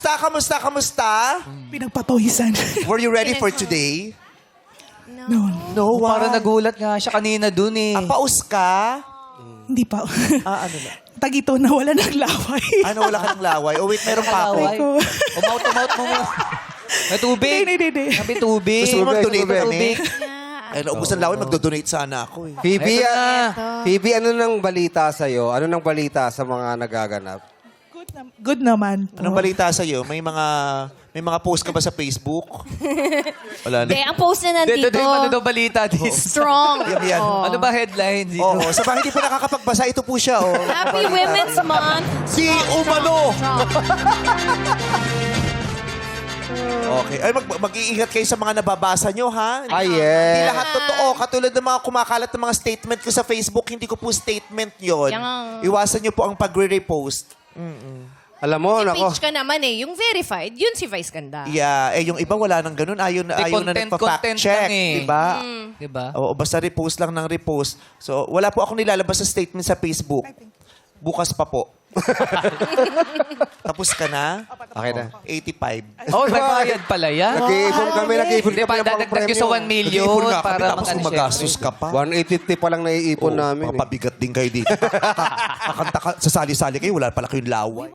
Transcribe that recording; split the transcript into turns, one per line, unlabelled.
Kamusta?
Pinagpatawisan.
Were you ready for today?
No,
No,
Parang nagulat nga siya kanina dun eh.
Paus ka?
hindi pa.
Ano na?
Tagito na wala ng laway.
Ano, wala ka ng laway? Oh, wait, meron pa ako.
Laway. Umaut mo mo. May tubig.
Hindi.
May tubig.
Gusto mo mag-donate
May
kami?
tubig.
Ay, naubusan laway, magdo-donate sana ako eh.
Phoebe,
Eto na.
Phoebe, ano nang balita sa'yo? Ano nang balita sa mga nagaganap?
Good naman po.
Anong balita sa'yo? May mga post ka ba sa Facebook? Wala
Hindi,
na.
ang post na nandito,
Dito ano daw balita this?
strong.
Yan.
Oh.
Ano ba headline?
Oo, sa mga hindi pa nakakapagbasa, ito po siya. Oh.
Happy Women's Month.
Si Umano!
Strong.
Okay. Ay, mag-iingat kayo sa mga nababasa nyo, ha?
Ah,
Hindi
yes.
lahat totoo. Katulad ng mga kumakalat ng mga statement ko sa Facebook, hindi ko po statement yon.
Yang-
Iwasan nyo po ang pagre-repost.
Alam mo,
May
nako.
page ka naman eh. Yung verified, yun si Vice Ganda.
Yeah, yung iba wala nang ganun. Ayaw na
content
nagpa-fact check,
lang eh.
diba?
Diba?
Oo, basta repost lang ng repost. So, wala po ako nilalabas sa statement sa Facebook. Bukas pa po. Tapos ka na?
Okay na.
85.
Oh, may bayad pala yan.
Nag-iipon kami, nag-iipon
Hindi
kami
pa,
ng pang
dadagdag nyo sa 1 million
Nag-iipon nga kami,
para
tapos
mag-ano siya.
gumagastos ka pa.
1,850 pa lang naiipon namin. Eh.
Papabigat din kayo dito. Kakanta ka, sasali-sali kayo, wala pala kayong laway.